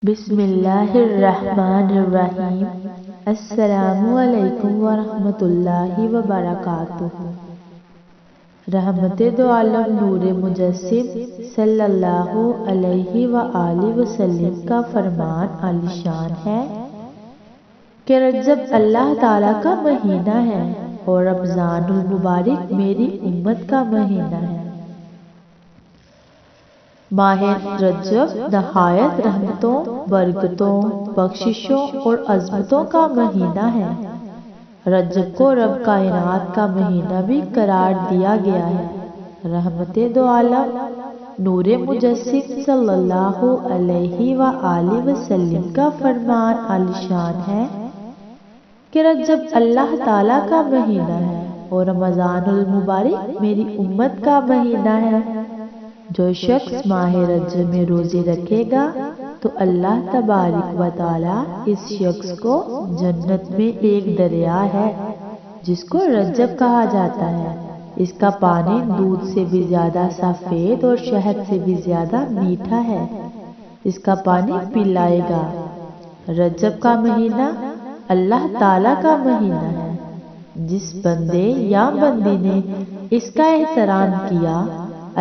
بسم اللہ الرحمن الرحیم۔ السلام علیکم ورحمۃ اللہ وبرکاتہ۔ رحمت دو عالم نور مجسم صلی اللہ علیہ وآلہ وسلم کا فرمان عالی شان ہے کہ رجب اللہ تعالیٰ کا مہینہ ہے اور رمضان المبارک میری امت کا مہینہ ہے۔ ماہ رجب نہایت رحمتوں، برکتوں، بخششوں اور عظمتوں کا مہینہ ہے۔ رجب کو رب کائنات کا مہینہ بھی قرار دیا گیا ہے۔ رحمت دو عالم نور مجسم صلی اللہ علیہ وآلہ وسلم کا فرمان عالی شان ہے کہ رجب اللہ تعالیٰ کا مہینہ ہے اور رمضان المبارک میری امت کا مہینہ ہے۔ جو شخص ماہ رجب میں روزے رکھے گا تو اللہ تبارک و تعالیٰ اس شخص کو جنت میں ایک دریا ہے جس کو رجب کہا جاتا ہے، اس کا پانی دودھ سے بھی زیادہ سفید اور شہد سے بھی زیادہ میٹھا ہے، اس کا پانی پلائے گا۔ رجب کا مہینہ اللہ تعالیٰ کا مہینہ ہے۔ جس بندے یا بندی نے اس کا احترام کیا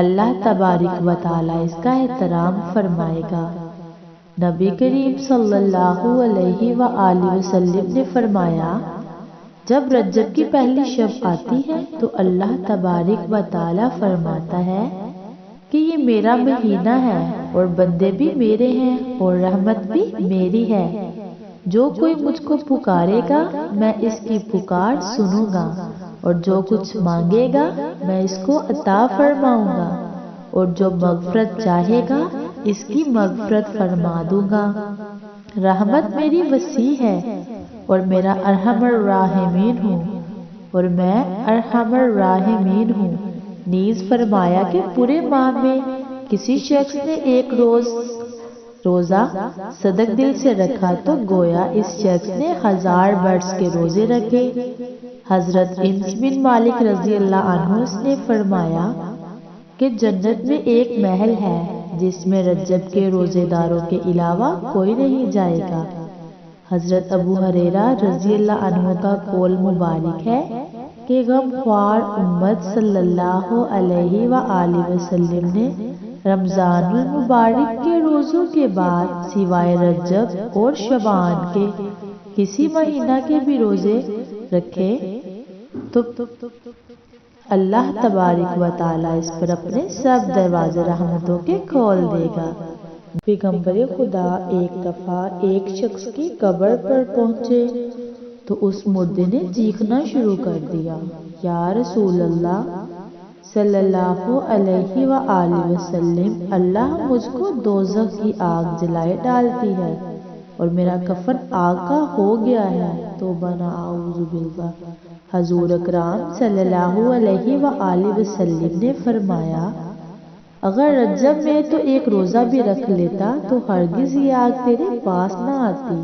اللہ تبارک و تعالیٰ اس کا احترام فرمائے گا۔ نبی کریم صلی اللہ علیہ وآلہ وسلم نے فرمایا، جب رجب کی پہلی شب آتی ہے تو اللہ تبارک و تعالیٰ فرماتا ہے کہ یہ میرا مہینہ ہے اور بندے بھی میرے ہیں اور رحمت بھی میری ہے۔ جو کوئی مجھ کو پکارے گا میں اس کی پکار سنوں گا اور جو کچھ مانگے گا میں اس کو عطا فرماؤں گا اور جو مغفرت چاہے گا اس کی مغفرت فرما دوں گا۔ رحمت میری وسیع ہے اور میرا ارحم الراحمین ہوں اور میں ارحم الراحمین ہوں۔ نیز فرمایا کہ پورے ماہ میں کسی شخص نے ایک روزہ صدق دل سے رکھا تو گویا اس شخص نے 1000 برس کے روزے رکھے۔ حضرت انس بن مالک رضی اللہ عنہ نے فرمایا کہ جنت میں ایک محل ہے جس میں رجب کے روزے داروں کے علاوہ کوئی نہیں جائے گا۔ حضرت ابو ہریرہ رضی اللہ عنہ کا قول مبارک ہے کہ غم خوار امت صلی اللہ علیہ وآلہ وسلم نے رمضان المبارک کے روزوں کے بعد سوائے رجب اور شعبان کے کسی مہینہ کے بھی روزے رکھے تو اللہ تبارک و تعالیٰ اس پر اپنے سب دروازے رحمتوں کے کھول دے گا۔ پیغمبر خدا ایک دفعہ ایک شخص کی قبر پر پہنچے تو اس مردے نے چیخنا شروع کر دیا، یا رسول اللہ صلی اللہ علیہ وآلہ وسلم، اللہ مجھ کو دوزخ کی آگ جلائے ڈالتی ہے اور میرا کفن آگ کا ہو گیا ہے، توبہ نعوذ باللہ۔ حضور اکرم صلی اللہ علیہ وآلہ وسلم نے فرمایا، اگر رجب میں تو ایک روزہ بھی رکھ لیتا تو ہرگز یہ آگ تیرے پاس نہ آتی،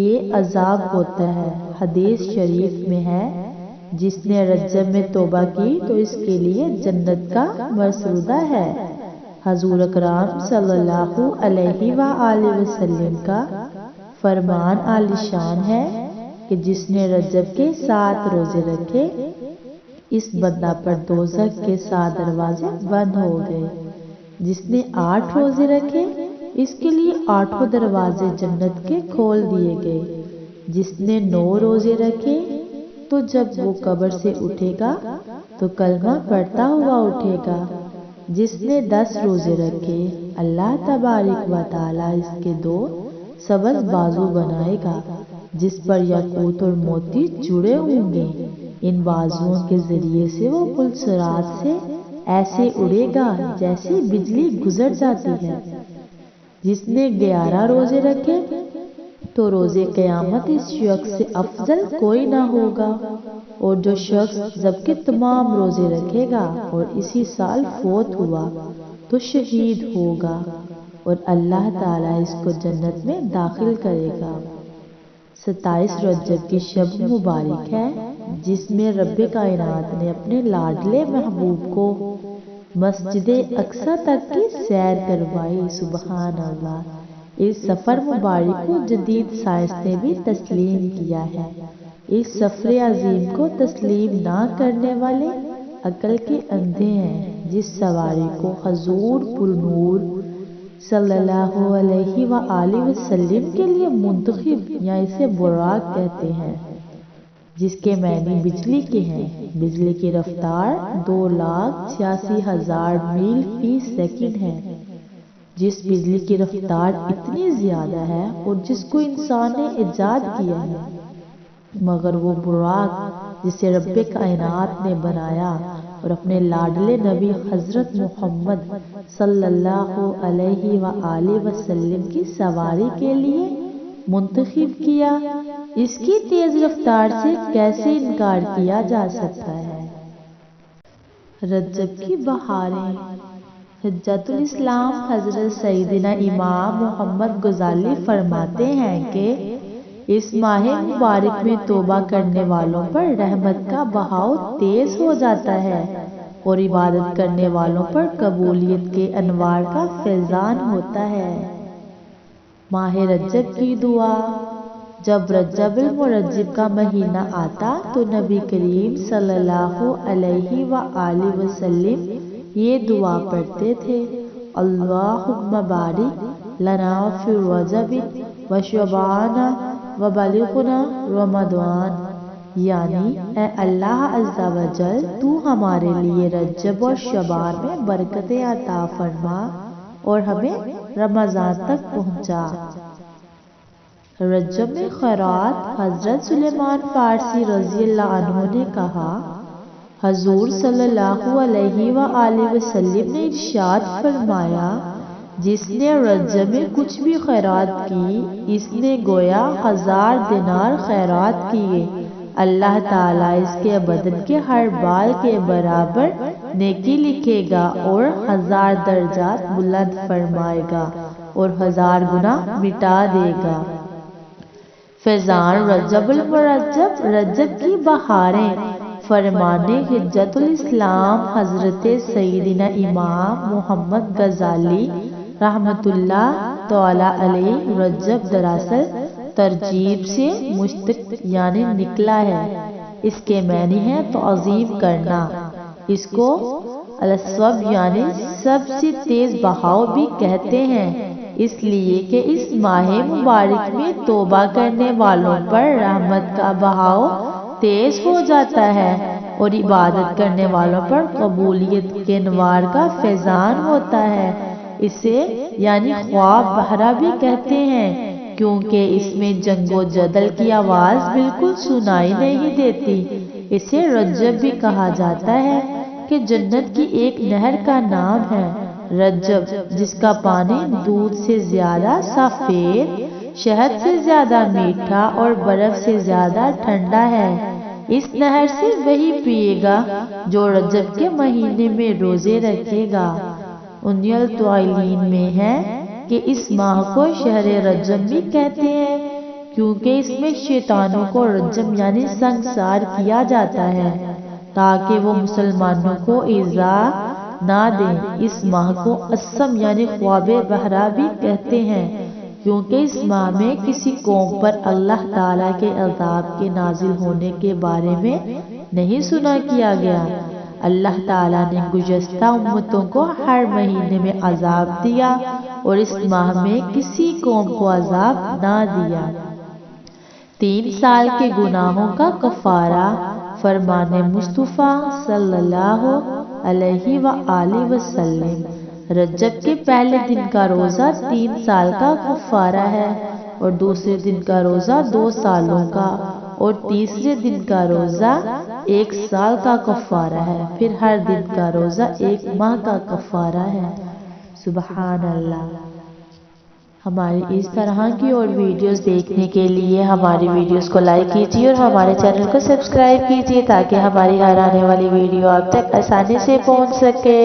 یہ عذاب ہوتا ہے۔ حدیث شریف میں ہے، جس نے رجب میں توبہ کی تو اس کے لیے جنت کا مسودہ ہے۔ حضور اکرم صلی اللہ علیہ وآلہ وسلم کا فرمان عالی شان ہے کہ جس نے رجب کے 7 روزے رکھے اس بندہ پر دوزخ کے 7 دروازے بند ہو گئے۔ جس نے 8 روزے رکھے اس کے لیے 8 دروازے جنت کے کھول دیے گئے۔ جس نے 9 روزے رکھے تو جب وہ قبر سے اٹھے گا تو کلمہ پڑھتا ہوا اٹھے گا۔ جس نے 10 روزے رکھے اللہ تبارک و تعالیٰ اس کے 2 سبز بازو بنائے گا جس پر یاقوت اور موتی جڑے ہوں گے، ان بازوؤں کے ذریعے سے وہ پل صراط سے ایسے اڑے گا جیسے بجلی گزر جاتی ہے۔ جس نے 11 روزے رکھے تو روزے قیامت اس شخص سے افضل کوئی نہ ہوگا، اور جو شخص جب کے تمام روزے رکھے گا اور اسی سال فوت ہوا تو شہید ہوگا اور اللہ تعالیٰ اس کو جنت میں داخل کرے گا۔ 27 رجب کی شب مبارک ہے جس میں رب کائنات نے اپنے لاڈلے محبوب کو مسجد اقصی تک کی سیر کروائی۔ سبحان اللہ، اس سفر مبارک کو جدید سائنس نے بھی تسلیم کیا ہے۔ اس سفر عظیم کو تسلیم نہ کرنے والے عقل کے اندھے ہیں۔ جس سواری کو حضور پرنور صلی اللہ علیہ وآلہ وسلم کے لیے منتخب یا اسے براق کہتے ہیں، جس کے معنی بجلی کے ہیں۔ بجلی کی رفتار 2,86,000 میل فی سیکنڈ ہے۔ جس بجلی کی رفتار اتنی زیادہ ہے اور جس کو انسان نے ایجاد کیا ہے، مگر وہ براق جسے رب کائنات نے بنایا اور اپنے لاڈلے نبی حضرت محمد صلی اللہ علیہ وآلہ وسلم کی سواری کے لیے منتخب کیا، اس کی تیز رفتار سے کیسے انکار کیا جا سکتا ہے؟ رجب کی بہاریں۔ حجت الاسلام حضرت سیدنا امام محمد غزالی فرماتے ہیں کہ اس ماہ مبارک میں توبہ کرنے والوں پر رحمت کا بہاؤ تیز ہو جاتا ہے اور عبادت کرنے والوں پر قبولیت کے انوار کا فیضان ہوتا ہے۔ ماہ رجب کی دعا۔ جب رجب المرجب کا مہینہ آتا تو نبی کریم صلی اللہ علیہ وآلہ وسلم یہ دعا پڑھتے تھے: اللہم بارک لنا فی رجب و شعبان و بلغنا رمضان، یعنی اے اللہ عز و جل تو ہمارے لیے رجب اور شعبان میں برکتیں عطا فرما اور ہمیں رمضان تک پہنچا۔ رجب میں خیرات۔ حضرت سلیمان فارسی رضی اللہ عنہ نے کہا، حضور صلی اللہ علیہ وآلہ وسلم نے ارشاد فرمایا، جس نے رجب میں کچھ بھی خیرات کی، اس نے گویا 1000 دینار خیرات کیے۔ اللہ تعالیٰ اس کے بدن کے ہر بال کے برابر نیکی لکھے گا اور 1000 درجات بلند فرمائے گا اور 1000 گناہ مٹا دے گا۔ فیضان رجب المرجب۔ رجب کی بہاریں۔ فرمانے حجت الاسلام حضرت سیدنا امام محمد غزالی رحمۃ اللہ تعالی علیہ، رجب دراصل ترجیب سے مشتق یعنی نکلا ہے۔ اس کے معنی ہے تعظیم کرنا۔ اس کو الاسوب یعنی سب سے تیز بہاؤ بھی کہتے ہیں، اس لیے کہ اس ماہ مبارک میں توبہ کرنے والوں پر رحمت کا بہاؤ تیز ہو جاتا ہے اور عبادت کرنے والوں پر قبولیت کے انوار کا فیضان ہوتا ہے۔ اسے یعنی خواب بہرا بھی کہتے ہیں، کیونکہ اس میں جنگ و جدل کی آواز بالکل سنائی نہیں دیتی۔ اسے رجب بھی کہا جاتا ہے کہ جنت کی ایک نہر کا نام ہے رجب، جس کا پانی دودھ سے زیادہ سفید، شہد سے زیادہ میٹھا اور برف سے زیادہ ٹھنڈا ہے۔ اس نہر سے وہی پیے گا جو رجب کے مہینے میں روزے رکھے گا۔ الطوائلین میں ہے کہ اس ماہ کو شہر رجب بھی کہتے ہیں، کیونکہ اس میں شیطانوں کو رجم یعنی سنگسار کیا جاتا ہے تاکہ وہ مسلمانوں کو ایذا نہ دیں۔ اس ماہ کو اسم یعنی خواب بہرا بھی کہتے ہیں، کیونکہ اس ماہ میں کسی قوم پر اللہ تعالیٰ کے عذاب کے نازل ہونے کے بارے میں نہیں سنا کیا گیا۔ اللہ تعالیٰ نے گزشتہ امتوں کو ہر مہینے میں عذاب دیا اور اس ماہ میں کسی قوم کو عذاب نہ دیا۔ 3 سال کے گناہوں کا کفارہ۔ فرمان مصطفیٰ صلی اللہ علیہ وآلہ وسلم، رجب کے پہلے دن کا روزہ 3 سال کا کفارہ ہے اور دوسرے دن کا روزہ 2 سالوں کا اور تیسرے دن کا روزہ 1 سال کا کفارہ ہے، پھر ہر دن کا روزہ 1 ماہ کا کفارہ ہے۔ سبحان اللہ۔ ہماری اس طرح کی اور ویڈیوز دیکھنے کے لیے ہماری ویڈیوز کو لائک کیجیے اور ہمارے چینل کو سبسکرائب کیجیے تاکہ ہماری ہر آنے والی ویڈیو آپ تک آسانی سے پہنچ سکے۔